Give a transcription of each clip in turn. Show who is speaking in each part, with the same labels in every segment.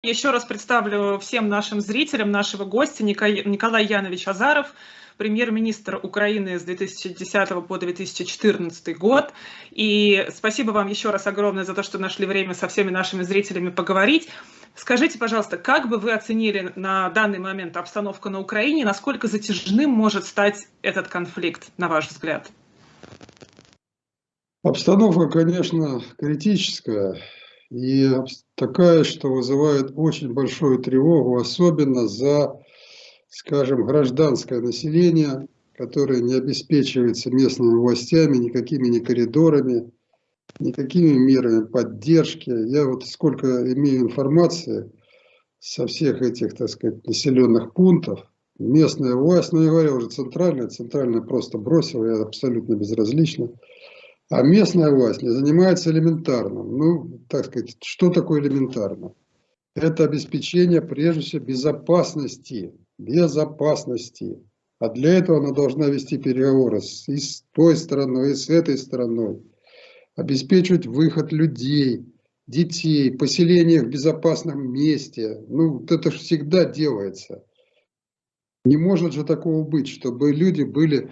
Speaker 1: Еще раз представлю всем нашим зрителям нашего гостя Николай Янович Азаров, премьер-министр Украины с 2010 по 2014 год. И спасибо вам еще раз огромное за то, что нашли время со всеми нашими зрителями поговорить. Скажите, пожалуйста, как бы вы оценили на данный момент обстановку на Украине, насколько затяжным может стать этот конфликт, на ваш взгляд?
Speaker 2: Обстановка, конечно, критическая и такая, что вызывает очень большую тревогу, особенно за, скажем, гражданское население, которое не обеспечивается местными властями никакими ни коридорами, никакими мерами поддержки. Я вот сколько имею информации со всех этих, так сказать, населенных пунктов, местная власть, ну я говорю уже центральная просто бросила, я абсолютно безразлично. А местная власть не занимается элементарным. Ну, так сказать, что такое элементарно? Это обеспечение, прежде всего, безопасности. Безопасности. А для этого она должна вести переговоры и с той стороной, и с этой стороной. Обеспечивать выход людей, детей, поселение в безопасном месте. Ну, вот это же всегда делается. Не может же такого быть, чтобы люди были,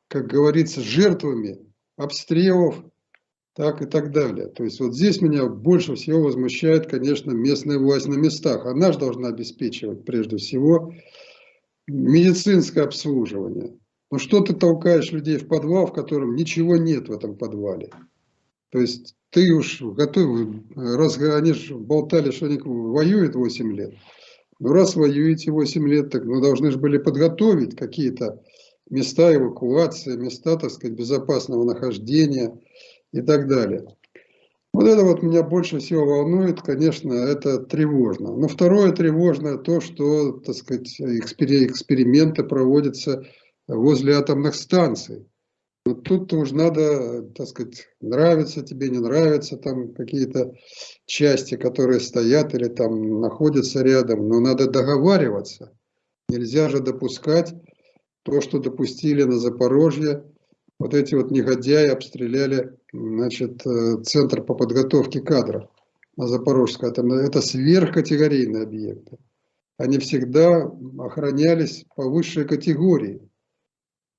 Speaker 2: как говорится, жертвами обстрелов, так и так далее. То есть вот здесь меня больше всего возмущает, конечно, местная власть на местах. Она же должна обеспечивать прежде всего медицинское обслуживание. Ну что ты толкаешь людей в подвал, в котором ничего нет в этом подвале? То есть ты уж готов, раз они же болтали, что они воюют 8 лет. Ну раз воюете 8 лет, так ну, должны же были подготовить какие-то места эвакуации, места, так сказать, безопасного нахождения и так далее. Вот это вот меня больше всего волнует, конечно, это тревожно. Но второе тревожное то, что, так сказать, эксперименты проводятся возле атомных станций. Вот тут уж надо, так сказать, нравится тебе, не нравятся там какие-то части, которые стоят или там находятся рядом, но надо договариваться. Нельзя же допускать то, что допустили на Запорожье. Вот эти вот негодяи обстреляли, значит, центр по подготовке кадров на Запорожской атомной. Это сверхкатегорийные объекты. Они всегда охранялись по высшей категории.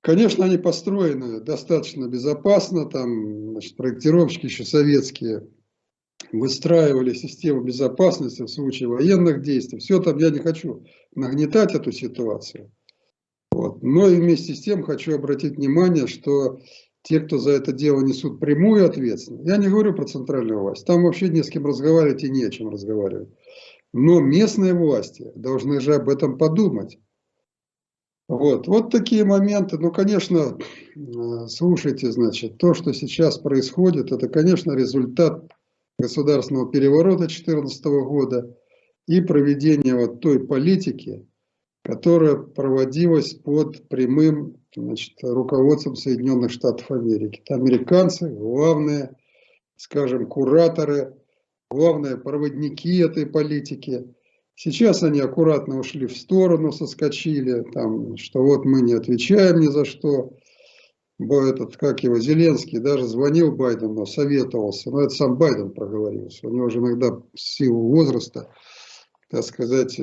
Speaker 2: Конечно, они построены достаточно безопасно, там, значит, проектировщики еще советские выстраивали систему безопасности в случае военных действий. Все там, я не хочу нагнетать эту ситуацию. Вот. Но и вместе с тем хочу обратить внимание, что те, кто за это дело несут прямую ответственность, я не говорю про центральную власть, там вообще не с кем разговаривать и не о чем разговаривать. Но местные власти должны же об этом подумать. Вот такие моменты. Ну, конечно, слушайте, значит, то, что сейчас происходит, это, конечно, результат государственного переворота 2014 года и проведения вот той политики, которая проводилась под прямым, значит, руководством Соединенных Штатов Америки. Это американцы, главные, скажем, кураторы, главные проводники этой политики. Сейчас они аккуратно ушли в сторону, соскочили, там, что вот мы не отвечаем ни за что. Этот, как его, Зеленский даже звонил Байдену, советовался, но это сам Байден проговорился. У него же иногда в силу возраста, так сказать,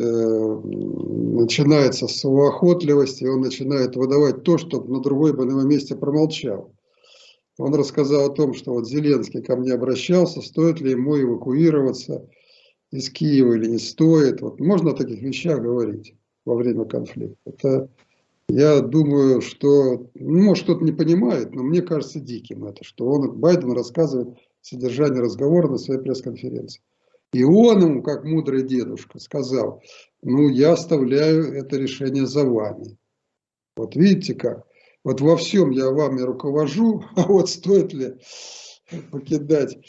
Speaker 2: начинается с словоохотливости, и он начинает выдавать то, что на другой бы на его месте промолчал. Он рассказал о том, что вот Зеленский ко мне обращался, стоит ли ему эвакуироваться из Киева или не стоит. Вот можно о таких вещах говорить во время конфликта. Это, я думаю, что, ну, может, кто-то не понимает, но мне кажется диким это, что Байден рассказывает содержание разговора на своей пресс-конференции. И он ему, как мудрый дедушка, сказал, ну, я оставляю это решение за вами. Вот видите как? Вот во всем я вами руковожу, а вот стоит ли покидать,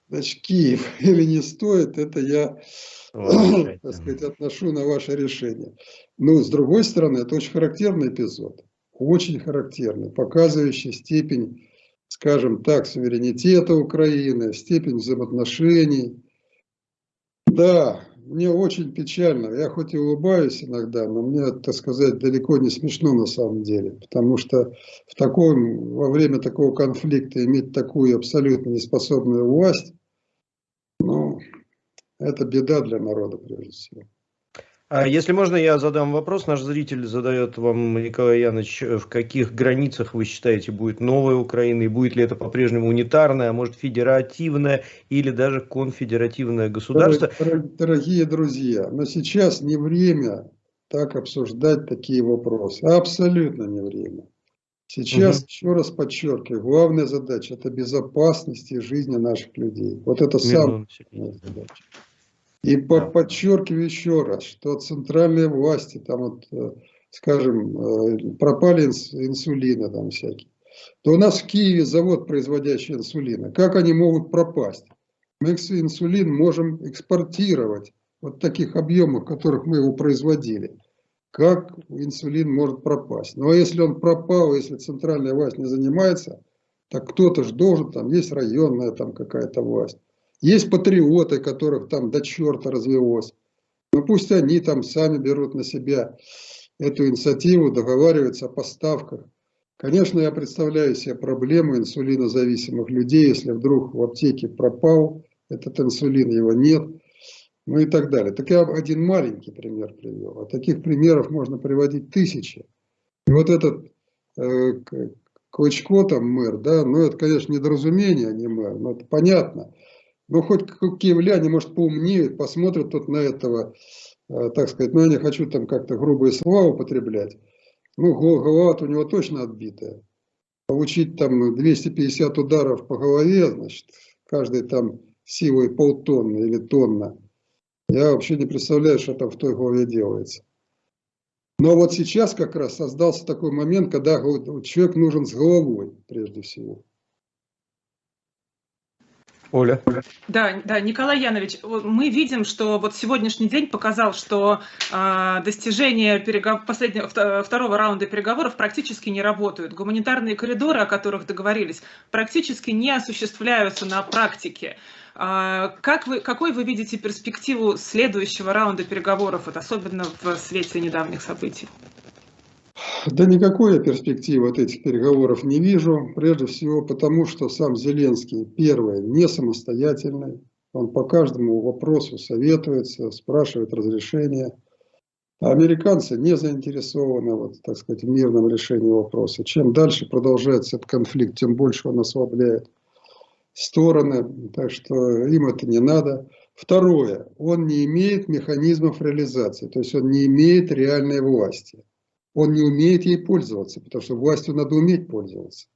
Speaker 2: значит, Киев или не стоит, это я, так сказать, отношу на ваше решение. Но с другой стороны, это очень характерный эпизод. Очень характерный, показывающий степень, скажем так, суверенитета Украины, степень взаимоотношений. Да, мне очень печально. Я хоть и улыбаюсь иногда, но мне, так сказать, далеко не смешно на самом деле. Потому что во время такого конфликта иметь такую абсолютно неспособную власть, ну, Это беда для народа, прежде всего.
Speaker 3: А если можно, я задам вопрос. Наш зритель задает вам, Николай Янович, в каких границах вы считаете будет новая Украина, и будет ли это по-прежнему унитарное, а может федеративное или даже конфедеративное государство?
Speaker 2: Дорогие друзья, но сейчас не время так обсуждать такие вопросы. Абсолютно не время. Сейчас, еще раз подчеркиваю, главная задача – это безопасность и жизнь наших людей. Вот это самая задача. И подчеркиваю еще раз, что центральные власти, там вот, скажем, пропали инсулины там всякие. То у нас в Киеве завод, производящий инсулины. Как они могут пропасть? Мы инсулин можем экспортировать вот в таких объемах, в которых мы его производили. Как инсулин может пропасть? Ну а если он пропал, если центральная власть не занимается, так кто-то же должен, там есть районная там какая-то власть. Есть патриоты, которых там до черта развелось. Ну пусть они там сами берут на себя эту инициативу, договариваются о поставках. Конечно, я представляю себе проблему инсулинозависимых людей, если вдруг в аптеке пропал этот инсулин, его нет, ну и так далее. Так я один маленький пример привел, а таких примеров можно приводить тысячи. И вот этот Клычко там мэр, да, ну это, конечно, недоразумение, а не мэр, но это понятно. Но хоть киевляне, может, поумнеют, посмотрят тут на этого, так сказать, ну я не хочу там как-то грубые слова употреблять, ну голова-то у него точно отбитая. Получить там 250 ударов по голове, значит, каждый там силой полтонны или тонна. Я вообще не представляю, что там в той голове делается. Но вот сейчас как раз создался такой момент, когда человек нужен с головой, прежде всего.
Speaker 3: Оля.
Speaker 1: Да, Николай Янович, мы видим, что вот сегодняшний день показал, что достижения второго раунда переговоров практически не работают. Гуманитарные коридоры, о которых договорились, практически не осуществляются на практике. Какой вы видите перспективу следующего раунда переговоров, вот особенно в свете недавних событий?
Speaker 2: Да никакой я перспективы от этих переговоров не вижу. Прежде всего потому, что сам Зеленский, первое, не самостоятельный. Он по каждому вопросу советуется, спрашивает разрешения. А американцы не заинтересованы, вот, так сказать, в мирном решении вопроса. Чем дальше продолжается этот конфликт, тем больше он ослабляет стороны. Так что им это не надо. Второе, он не имеет механизмов реализации. То есть он не имеет реальной власти. Он не умеет ей пользоваться, потому что властью надо уметь пользоваться.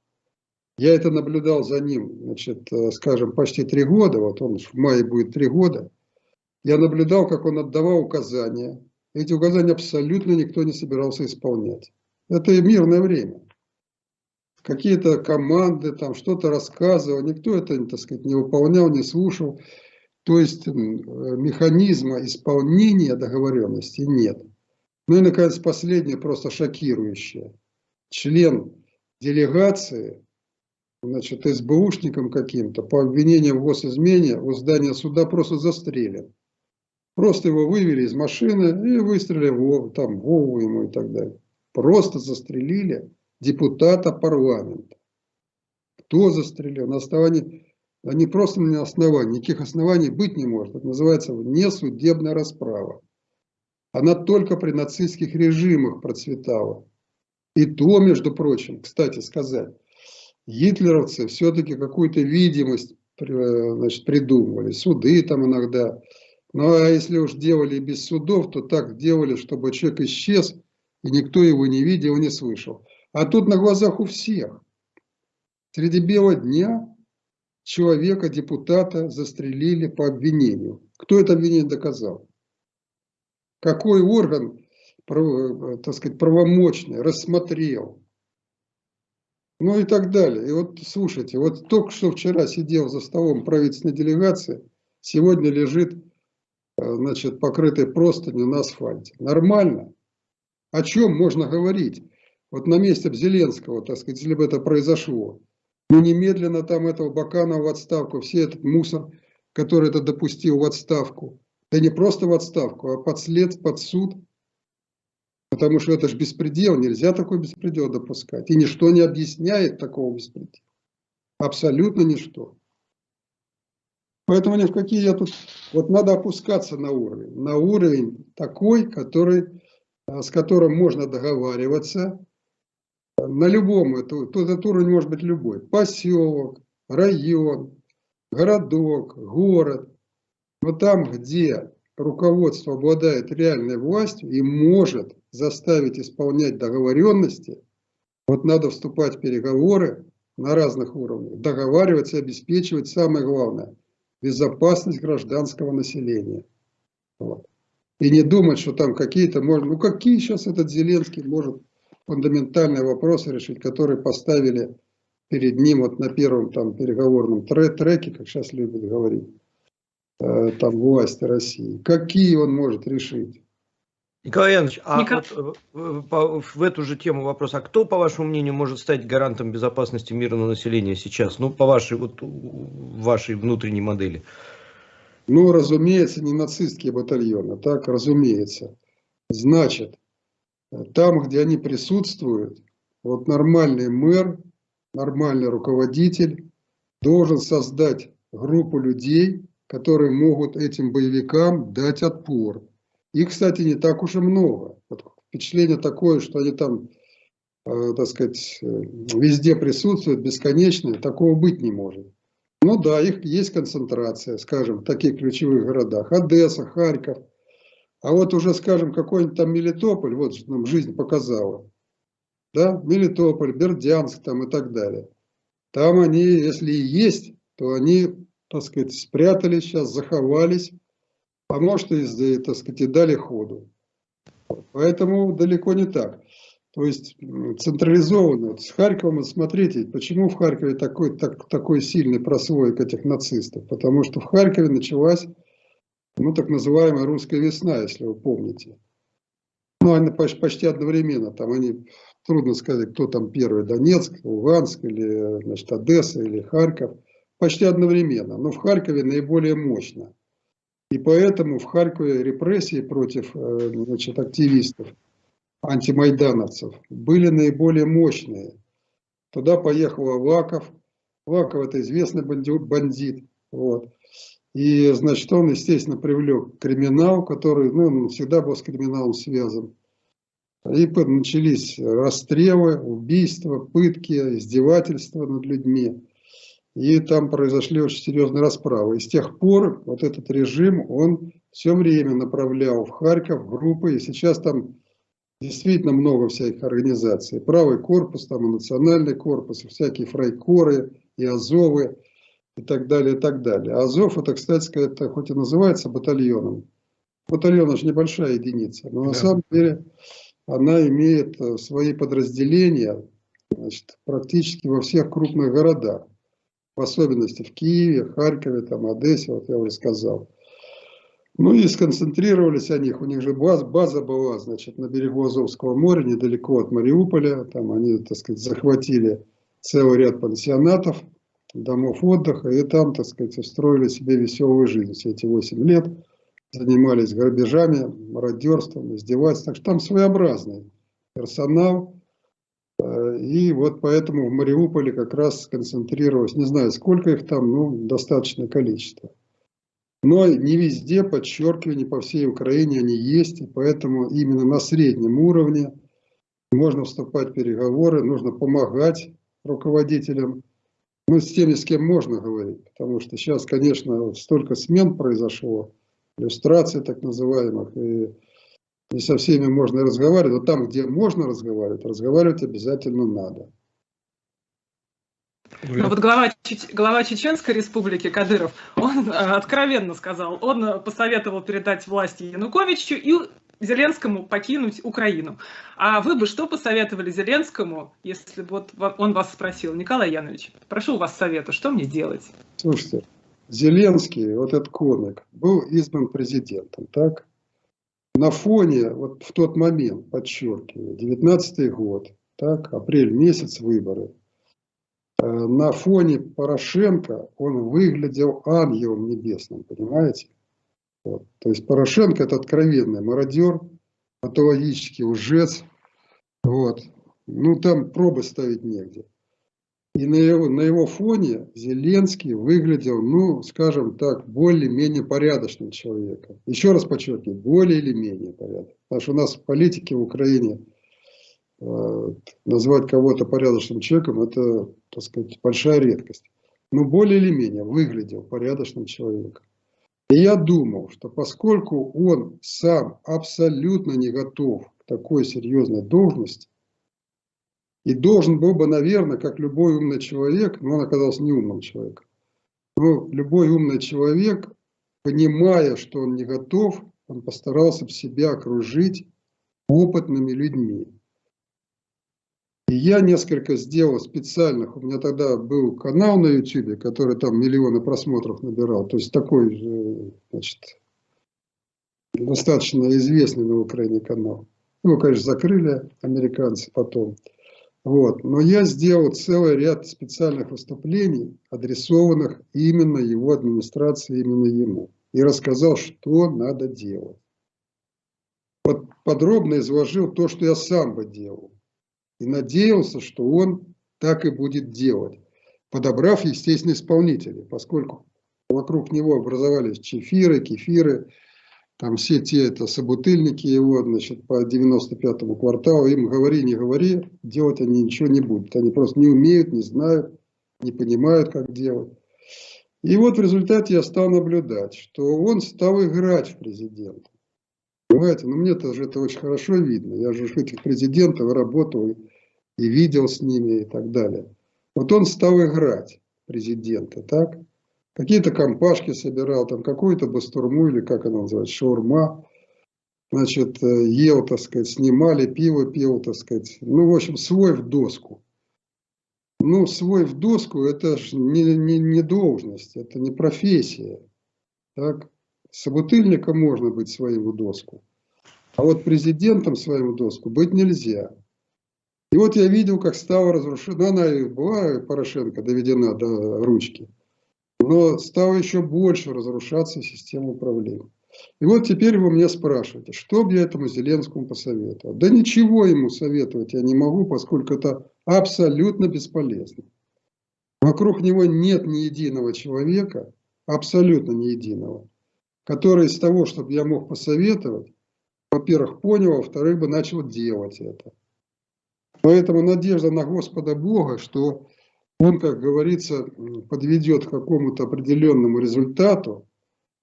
Speaker 2: Я это наблюдал за ним, значит, скажем, почти 3 года, вот он в мае будет 3 года. Я наблюдал, как он отдавал указания. Эти указания абсолютно никто не собирался исполнять. Это и мирное время. Какие-то команды, там что-то рассказывал, никто это, так сказать, не выполнял, не слушал. То есть механизма исполнения договоренности нет. Ну и, наконец, последнее, просто шокирующее. Член делегации, значит, СБУшником каким-то, по обвинениям в госизмене, у здания суда просто застрелен. Просто его вывели из машины и выстрелили в голову ему и так далее. Просто застрелили депутата парламента. Кто застрелил? На основании, а не просто на основании, никаких оснований быть не может. Это называется внесудебная расправа. Она только при нацистских режимах процветала. И то, между прочим, кстати сказать, гитлеровцы все-таки какую-то видимость, значит, придумывали. Суды там иногда. Ну а если уж делали без судов, то так делали, чтобы человек исчез, и никто его не видел, не слышал. А тут на глазах у всех. Среди бела дня человека, депутата, застрелили по обвинению. Кто это обвинение доказал? Какой орган, так сказать, правомочный, рассмотрел? Ну и так далее. И вот слушайте, вот только что вчера сидел за столом правительственной делегации, сегодня лежит, значит, покрытый простынью на асфальте. Нормально? О чем можно говорить? Вот на месте Зеленского, так сказать, если бы это произошло, ну немедленно там этого Баканова в отставку, все этот мусор, который это допустил, в отставку. Да не просто в отставку, а под суд. Потому что это же беспредел, нельзя такой беспредел допускать. И ничто не объясняет такого беспредела. Абсолютно ничто. Поэтому ни в какие я тут... Вот надо опускаться на уровень такой, с которым можно договариваться на любом, этот уровень может быть любой, поселок, район, городок, город, но там, где руководство обладает реальной властью и может заставить исполнять договоренности, вот надо вступать в переговоры на разных уровнях, договариваться и обеспечивать самое главное – безопасность гражданского населения. Вот. И не думать, что там какие-то, ну какие сейчас этот Зеленский может фундаментальные вопросы решить, которые поставили перед ним вот на первом там переговорном треке, как сейчас любят говорить, там власти России. Какие он может решить?
Speaker 3: Николай Янович, вот в эту же тему вопрос. А кто, по вашему мнению, может стать гарантом безопасности мирного населения сейчас? Ну, по вашей внутренней модели.
Speaker 2: Ну, разумеется, не нацистские батальоны, так, разумеется. Значит, там, где они присутствуют, вот нормальный мэр, нормальный руководитель должен создать группу людей, которые могут этим боевикам дать отпор. Их, кстати, не так уж и много. Вот впечатление такое, что они там, так сказать, везде присутствуют, бесконечные, такого быть не может. Ну да, их есть концентрация, скажем, в таких ключевых городах. Одесса, Харьков. А вот уже, скажем, какой-нибудь там Мелитополь, вот что нам жизнь показала. Да, Мелитополь, Бердянск там и так далее. Там они, если и есть, то они, так сказать, спрятались сейчас, заховались, а может и, так сказать, и дали ходу. Поэтому далеко не так. То есть централизованно. Вот с Харьковом, смотрите, почему в Харькове такой сильный прослойк этих нацистов? Потому что в Харькове началась, ну, так называемая русская весна, если вы помните. Ну, они почти одновременно. Там они, трудно сказать, кто там первый, Донецк, Луганск, или, значит, Одесса, или Харьков. Почти одновременно. Но в Харькове наиболее мощно. И поэтому в Харькове репрессии против, значит, активистов, антимайдановцев были наиболее мощные. Туда поехал Аваков. Аваков — это известный бандит. Вот. И, значит, он, естественно, привлек криминал, который, ну, всегда был с криминалом связан. И начались расстрелы, убийства, пытки, издевательства над людьми. И там произошли очень серьезные расправы. И с тех пор вот этот режим, он все время направлял в Харьков группы. И сейчас там действительно много всяких организаций. Правый корпус, там и национальный корпус, и всякие фрайкоры, и Азовы, и так далее, и так далее. Азов, это, кстати сказать, хоть и называется батальоном. Батальон — это же небольшая единица. Но на самом деле она имеет свои подразделения, значит, практически во всех крупных городах. В особенности в Киеве, Харькове, там, Одессе, вот я уже сказал. Ну и сконцентрировались они, у них же база была, значит, на берегу Азовского моря, недалеко от Мариуполя. Там они, так сказать, захватили целый ряд пансионатов, домов отдыха, и там, так сказать, устроили себе веселую жизнь. Все эти 8 лет занимались грабежами, мародерством, издевательством. Так что там своеобразный персонал. И вот поэтому в Мариуполе как раз сконцентрировалось, не знаю, сколько их там, ну, достаточное количество. Но не везде, подчеркиваю, не по всей Украине они есть, и поэтому именно на среднем уровне можно вступать в переговоры, нужно помогать руководителям, ну, с теми, с кем можно говорить, потому что сейчас, конечно, столько смен произошло, иллюстраций так называемых, и не со всеми можно разговаривать, но там, где можно разговаривать обязательно надо.
Speaker 1: Но вот глава Чеченской республики Кадыров, он откровенно сказал, он посоветовал передать власть Януковичу и Зеленскому покинуть Украину. А вы бы что посоветовали Зеленскому, если бы вот он вас спросил: Николай Янович, прошу у вас совета, что мне делать?
Speaker 2: Слушайте, Зеленский, вот этот комик, был избран президентом, так? На фоне, вот в тот момент, подчеркиваю, 19-й год, так, апрель месяц, выборы. На фоне Порошенко он выглядел ангелом небесным, понимаете? Вот. То есть Порошенко — это откровенный мародер, патологический лжец. Вот. Ну там пробы ставить негде. И на его фоне Зеленский выглядел, ну, скажем так, более-менее порядочным человеком. Еще раз подчеркиваю, более или менее порядочным. Потому что у нас в политике в Украине назвать кого-то порядочным человеком, это, так сказать, большая редкость. Но более или менее выглядел порядочным человеком. И я думал, что поскольку он сам абсолютно не готов к такой серьезной должности, и должен был бы, наверное, как любой умный человек, но он оказался не умным человеком, но любой умный человек, понимая, что он не готов, он постарался бы себя окружить опытными людьми. И я несколько сделал специальных, у меня тогда был канал на YouTube, который там миллионы просмотров набирал, то есть такой, значит, достаточно известный на Украине канал. Его, конечно, закрыли американцы потом. Вот. Но я сделал целый ряд специальных выступлений, адресованных именно его администрации, именно ему. И рассказал, что надо делать. Подробно изложил то, что я сам бы делал. И надеялся, что он так и будет делать, подобрав, естественно, исполнителей, поскольку вокруг него образовались чефиры, кефиры, там все те это собутыльники его, значит, по 95-му кварталу, им говори, не говори, делать они ничего не будут. Они просто не умеют, не знают, не понимают, как делать. И вот в результате я стал наблюдать, что он стал играть в президента. Понимаете, ну мне-то же это очень хорошо видно. Я же этих президентов работал и видел с ними и так далее. Вот он стал играть президента, так? Какие-то компашки собирал, там какую-то бастурму, или как она называется, шаурма. Значит, ел, так сказать, снимали, пиво пил, так сказать. Ну, в общем, свой в доску. Ну, свой в доску, это же не должность, это не профессия. Так? Собутыльником можно быть своим в доску. А вот президентом своим в доску быть нельзя. И вот я видел, как стало разрушено. Ну, она и была, Порошенко, доведена до ручки. Но стало еще больше разрушаться система управления. И вот теперь вы меня спрашиваете, что бы я этому Зеленскому посоветовал? Да ничего ему советовать я не могу, поскольку это абсолютно бесполезно. Вокруг него нет ни единого человека, абсолютно ни единого, который из того, чтобы я мог посоветовать, во-первых, понял, а во-вторых, бы начал делать это. Поэтому надежда на Господа Бога, что он, как говорится, подведет к какому-то определенному результату,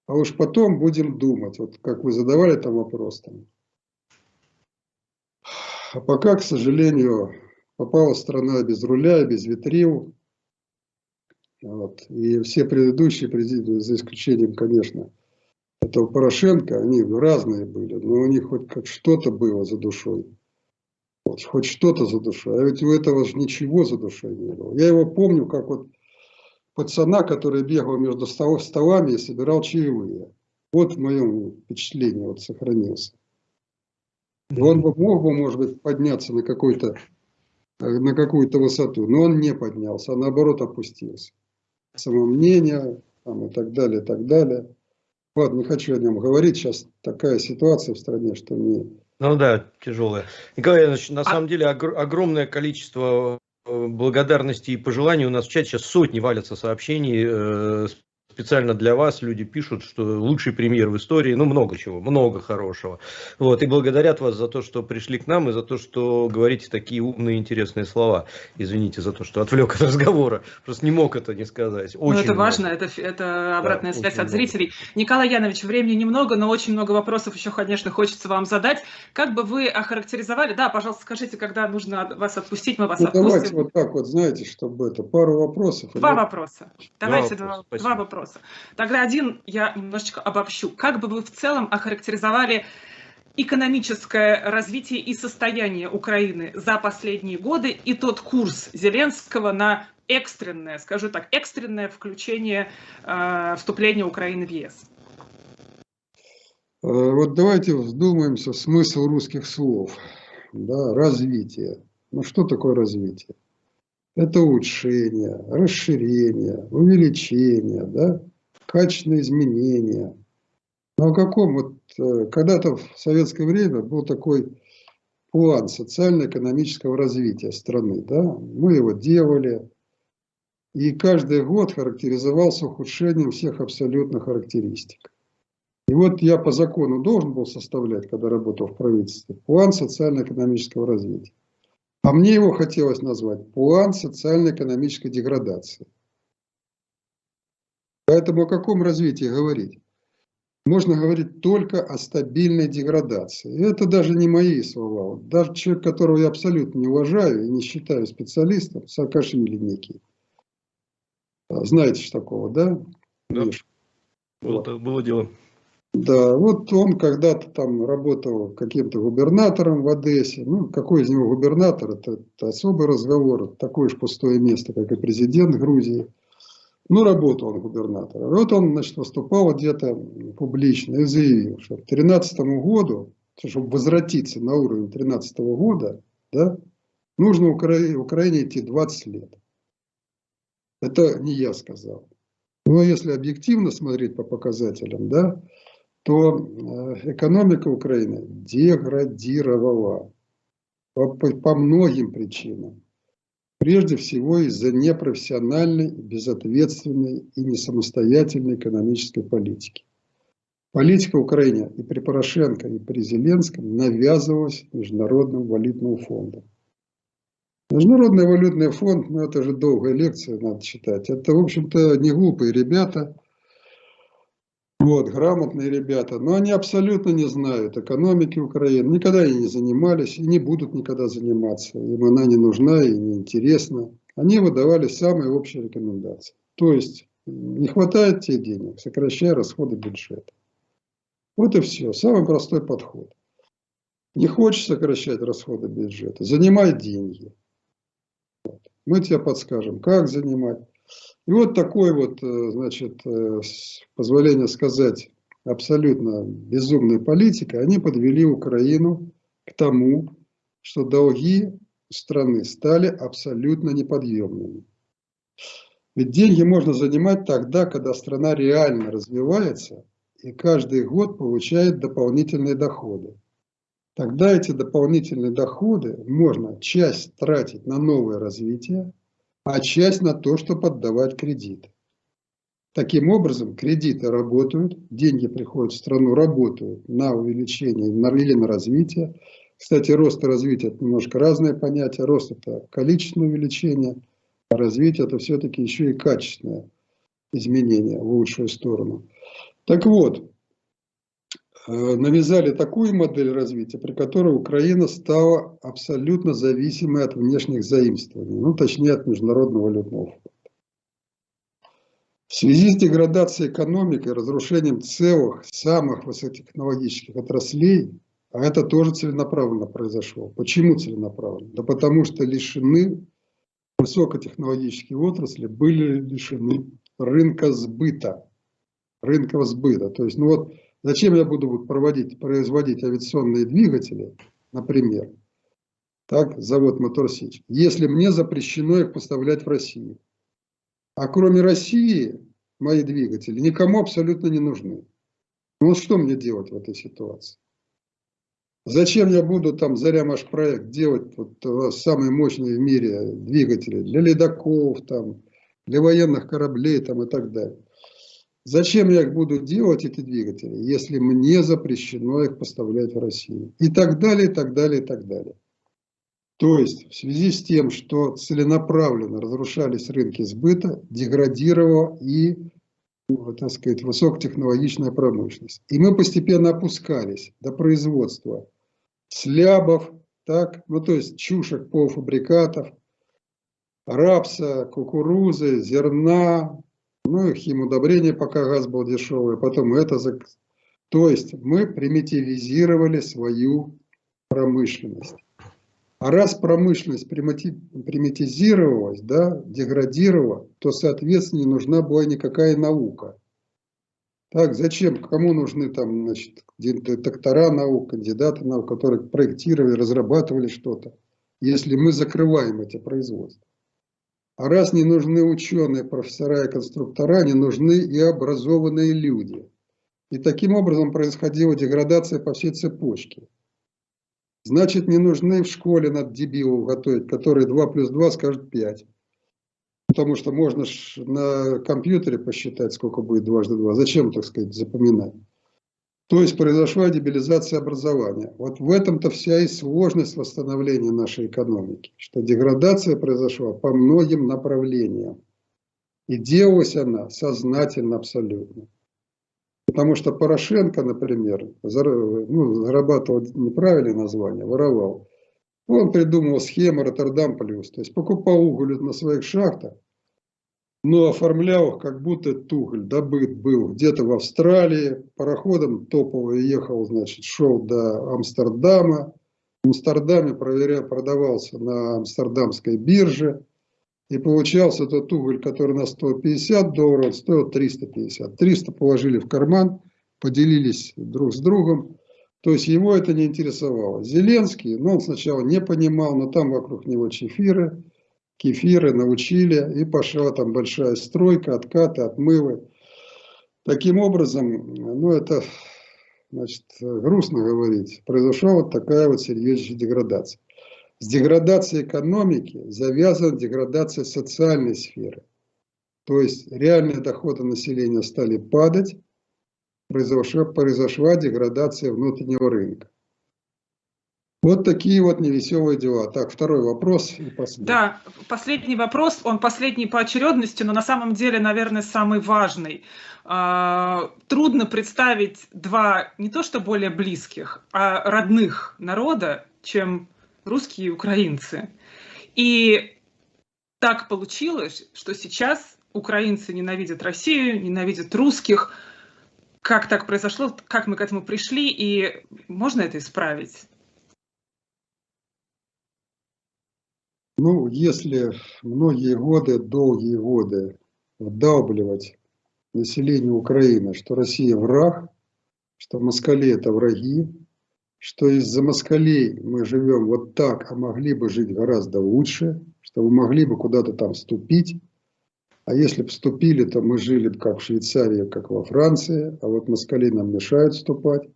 Speaker 2: а уж потом будем думать, вот как вы задавали там вопрос. Там. А пока, к сожалению, попала страна без руля, без ветрил. Вот. И все предыдущие президенты, за исключением, конечно, этого Порошенко, они разные были, но у них хоть как что-то было за душой. Вот, хоть что-то за душой. А ведь у этого же ничего за душой не было. Я его помню, как вот пацана, который бегал между столами и собирал чаевые. Вот в моем впечатлении вот сохранился. И он бы мог бы, может быть, подняться на какую-то высоту, но он не поднялся, а наоборот опустился. Самомнение там, и так далее, и так далее. Ладно, не хочу о нем говорить. Сейчас такая ситуация в стране, что не...
Speaker 3: Ну да, тяжелая. Николай Иванович, на самом деле огромное количество благодарности и пожеланий. У нас в чате сейчас сотни валятся сообщений. Специально для вас люди пишут, что лучший премьер в истории, ну много чего, много хорошего. Вот, и благодарят вас за то, что пришли к нам и за то, что говорите такие умные, интересные слова. Извините за то, что отвлек от разговора. Просто не мог это не сказать. Очень
Speaker 1: это важно,
Speaker 3: много.
Speaker 1: это обратная связь от зрителей. Николай Янович, времени немного, но очень много вопросов еще, конечно, хочется вам задать. Как бы вы охарактеризовали, да, пожалуйста, скажите, когда нужно вас отпустить, мы вас отпустим.
Speaker 2: Давайте вот так вот, знаете, чтобы это, пару вопросов.
Speaker 1: Два вопроса. Давайте два вопроса. Тогда один я немножечко обобщу. Как бы вы в целом охарактеризовали экономическое развитие и состояние Украины за последние годы и тот курс Зеленского на экстренное, скажу так, экстренное включение, вступления Украины в ЕС?
Speaker 2: Вот давайте вдумаемся в смысл русских слов. Да, развитие. Ну что такое развитие? Это улучшение, расширение, увеличение, да, качественные изменения. Но о каком? Вот когда-то в советское время был такой план социально-экономического развития страны. Да? Мы его делали, и каждый год характеризовался ухудшением всех абсолютно характеристик. И вот я по закону должен был составлять, когда работал в правительстве, план социально-экономического развития. А мне его хотелось назвать план социально-экономической деградации. Поэтому о каком развитии говорить? Можно говорить только о стабильной деградации. И это даже не мои слова. Даже человек, которого я абсолютно не уважаю и не считаю специалистом, Саакашвили некий. Знаете же такого, да?
Speaker 3: Да.
Speaker 2: Вот.
Speaker 3: Было дело.
Speaker 2: Да, вот он когда-то там работал каким-то губернатором в Одессе. Ну, какой из него губернатор, это особый разговор. Это такое же пустое место, как и президент Грузии. Ну, работал он губернатором. Вот он, значит, выступал где-то публично и заявил, что к 2013 году, чтобы возвратиться на уровень 2013 года, да, нужно Украине идти 20 лет. Это не я сказал. Но если объективно смотреть по показателям, да, то экономика Украины деградировала по многим причинам. Прежде всего из-за непрофессиональной, безответственной и несамостоятельной экономической политики. Политика Украины и при Порошенко, и при Зеленском навязывалась Международным валютным фондом. Международный валютный фонд, ну это же долгая лекция, надо читать. Это, в общем-то, не глупые ребята, вот, грамотные ребята, но они абсолютно не знают экономики Украины, никогда ей не занимались и не будут никогда заниматься. Им она не нужна и не интересна. Они выдавали самые общие рекомендации. То есть, не хватает тебе денег, сокращай расходы бюджета. Вот и все. Самый простой подход. Не хочешь сокращать расходы бюджета, занимай деньги. Вот. Мы тебе подскажем, как занимать. И вот такой вот, значит, с позволения сказать, абсолютно безумной политикой, они подвели Украину к тому, что долги страны стали абсолютно неподъемными. Ведь деньги можно занимать тогда, когда страна реально развивается и каждый год получает дополнительные доходы. Тогда эти дополнительные доходы можно часть тратить на новое развитие, а часть на то, чтобы отдавать кредиты. Таким образом, кредиты работают, деньги приходят в страну, работают на увеличение или на развитие. Кстати, рост и развитие – это немножко разные понятия. Рост – это количественное увеличение, а развитие – это все-таки еще и качественное изменение в лучшую сторону. Так вот, навязали такую модель развития, при которой Украина стала абсолютно зависимой от внешних заимствований, ну точнее от Международного валютного фонда. В связи с деградацией экономики, разрушением целых самых высокотехнологических отраслей, а это тоже целенаправленно произошло. Почему целенаправленно? Да потому что высокотехнологические отрасли были лишены рынка сбыта. То есть, ну вот, зачем я буду производить авиационные двигатели, например, так, завод Моторсич, если мне запрещено их поставлять в Россию? А кроме России, мои двигатели никому абсолютно не нужны. Ну вот что мне делать в этой ситуации? Зачем я буду там Заря-Машпроект делать вот самые мощные в мире двигатели для ледоков, там, для военных кораблей там, и так далее? Зачем я их буду делать, эти двигатели, если мне запрещено их поставлять в Россию? И так далее, и так далее, и так далее. То есть, в связи с тем, что целенаправленно разрушались рынки сбыта, деградировала и, так сказать, высокотехнологичная промышленность. И мы постепенно опускались до производства слябов, так, ну то есть чушек, полуфабрикатов, рапса, кукурузы, зерна, ну и химудобрения, пока газ был дешевый, потом это. То есть мы примитивизировали свою промышленность. А раз промышленность примитизировалась, да, деградировала, то, соответственно, не нужна была никакая наука. Так, зачем? Кому нужны там, значит, доктора наук, кандидаты наук, которые проектировали, разрабатывали что-то, если мы закрываем эти производства? А раз не нужны ученые, профессора и конструктора, не нужны и образованные люди. И таким образом происходила деградация по всей цепочке. Значит, не нужны в школе над дебилов готовить, которые 2 + 2 скажут 5. потому что можно на компьютере посчитать, сколько будет дважды два. Зачем, так сказать, запоминать? То есть произошла дебилизация образования. Вот в этом-то вся и сложность восстановления нашей экономики, что деградация произошла по многим направлениям. И делалась она сознательно абсолютно. Потому что Порошенко, например, зарабатывал неправильное название, воровал. Он придумал схему Роттердам плюс. То есть покупал уголь на своих шахтах, но оформлял их, как будто этот уголь добыт был где-то в Австралии, пароходом топовый ехал, значит, шел до Амстердама. В Амстердаме продавался на амстердамской бирже. И получался тот уголь, который на $150, стоил 350. 300 положили в карман, поделились друг с другом. То есть его это не интересовало. Зеленский, он сначала не понимал, но там вокруг него кефиры научили, и пошла там большая стройка, откаты, отмывы. Таким образом, это, значит, грустно говорить, произошла вот такая вот серьезная деградация. С деградацией экономики завязана деградация социальной сферы. То есть реальные доходы населения стали падать, произошла деградация внутреннего рынка. Вот такие вот невеселые дела. Так, второй вопрос. И последний.
Speaker 1: Да, последний вопрос, он последний по очередности, но на самом деле, наверное, самый важный. Трудно представить два, не то что более близких, а родных народа, чем русские и украинцы. И так получилось, что сейчас украинцы ненавидят Россию, ненавидят русских. Как так произошло, как мы к этому пришли, и можно это исправить?
Speaker 2: Если многие годы, долгие годы вдалбливать населению Украины, что Россия враг, что москали это враги, что из-за москалей мы живем вот так, а могли бы жить гораздо лучше, что мы могли бы куда-то там вступить, а если бы вступили, то мы жили бы как в Швейцарии, как во Франции, а вот москали нам мешают вступать.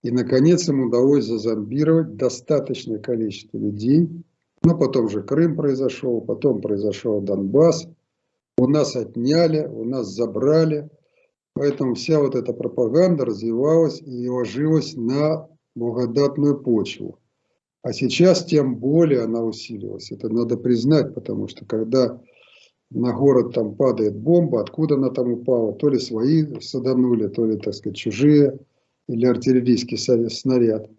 Speaker 2: И наконец им удалось зазомбировать достаточное количество людей. Потом же Крым произошел, потом произошел Донбасс. У нас отняли, у нас забрали. Поэтому вся вот эта пропаганда развивалась и ложилась на благодатную почву. А сейчас тем более она усилилась. Это надо признать, потому что когда на город там падает бомба, откуда она там упала, то ли свои саданули, то ли, так сказать, чужие, или артиллерийский снаряд.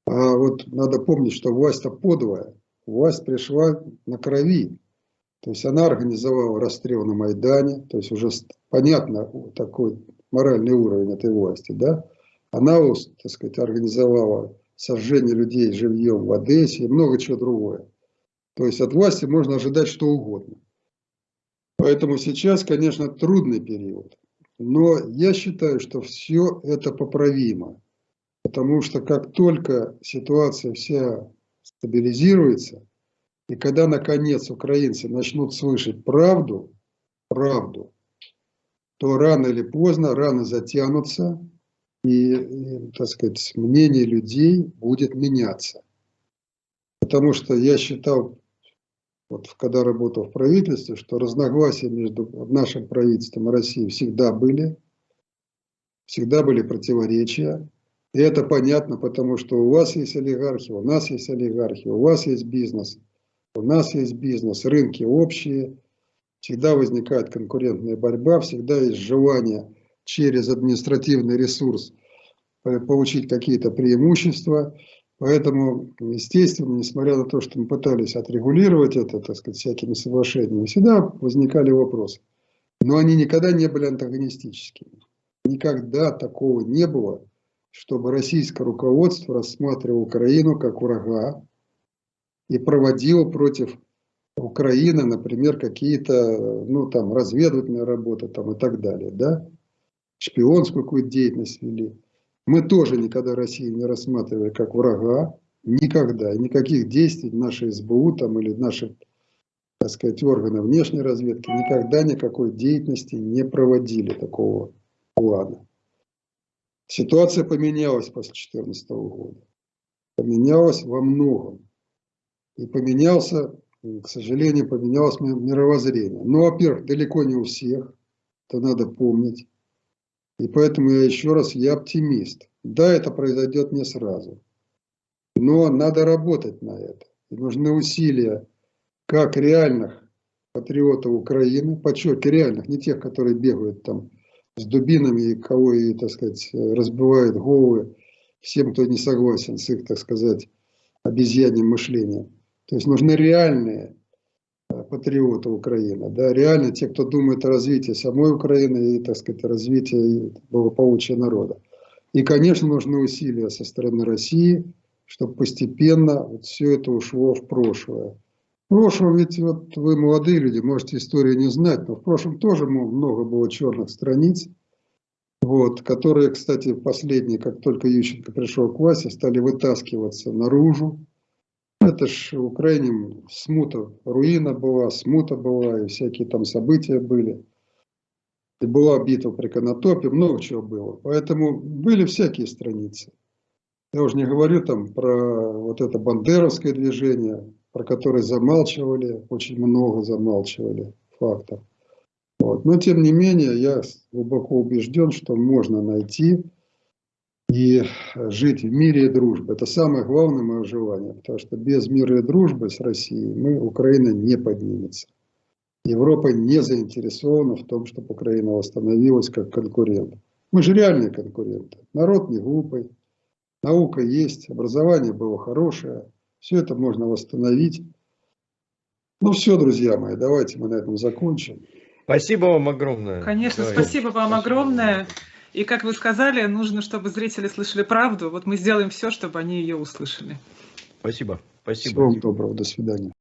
Speaker 2: А вот надо помнить, что власть-то подлая. Власть пришла на крови. То есть она организовала расстрел на Майдане. То есть уже понятно такой моральный уровень этой власти. Да? Она, так сказать, организовала сожжение людей живьем в Одессе и много чего другое. То есть от власти можно ожидать что угодно. Поэтому сейчас, конечно, трудный период. Но я считаю, что все это поправимо. Потому что как только ситуация вся стабилизируется, и когда, наконец, украинцы начнут слышать правду, то рано или поздно раны затянутся, и, так сказать, мнение людей будет меняться. Потому что я считал, вот когда работал в правительстве, что разногласия между нашим правительством и Россией всегда были противоречия. И это понятно, потому что у вас есть олигархи, у нас есть олигархи, у вас есть бизнес, у нас есть бизнес, рынки общие, всегда возникает конкурентная борьба, всегда есть желание через административный ресурс получить какие-то преимущества. Поэтому, естественно, несмотря на то, что мы пытались отрегулировать это, так сказать, всякими соглашениями, всегда возникали вопросы. Но они никогда не были антагонистическими. Никогда такого не было, чтобы российское руководство рассматривало Украину как врага и проводило против Украины, например, какие-то, разведывательные работы и так далее, да? Шпионскую какую-то деятельность вели. Мы тоже никогда Россию не рассматривали как врага, никогда. И никаких действий нашей СБУ или наших, так сказать, органов внешней разведки никогда никакой деятельности не проводили такого плана. Ситуация поменялась после 2014 года. Поменялась во многом. И поменялся к сожалению, поменялось мировоззрение. Но, во-первых, далеко не у всех, это надо помнить. И поэтому я оптимист. Да, это произойдет не сразу. Но надо работать на это. И нужны усилия как реальных патриотов Украины, подчеркиваю, реальных, не тех, которые бегают там с дубинами и кого, и, так сказать, разбивают головы всем, кто не согласен с их, так сказать, обезьяньим мышлением. То есть нужны реальные патриоты Украины, да, реально те, кто думает о развитии самой Украины и, так сказать, о развитии благополучия народа. И, конечно, нужны усилия со стороны России, чтобы постепенно вот все это ушло в прошлое. В прошлом, ведь вот вы молодые люди, можете историю не знать, но в прошлом тоже много было черных страниц, вот, которые, кстати, последние, как только Ющенко пришел к власти, стали вытаскиваться наружу. Это ж в Украине смута, руина была, смута была, и всякие там события были. И была битва при Конотопе, много чего было. Поэтому были всякие страницы. Я уже не говорю там про вот это бандеровское движение, про которое замалчивали, очень много замалчивали фактов. Вот. Но тем не менее, я глубоко убежден, что можно найти и жить в мире и дружбе. Это самое главное мое желание, потому что без мира и дружбы с Россией Украина не поднимется. Европа не заинтересована в том, чтобы Украина восстановилась как конкурент. Мы же реальные конкуренты. Народ не глупый, наука есть, образование было хорошее. Все это можно восстановить. Ну все, друзья мои, давайте мы на этом закончим.
Speaker 3: Спасибо вам огромное.
Speaker 1: Конечно, спасибо вам огромное. И, как вы сказали, нужно, чтобы зрители слышали правду. Вот мы сделаем все, чтобы они ее услышали.
Speaker 3: Спасибо. Спасибо.
Speaker 2: Всего вам доброго. До свидания.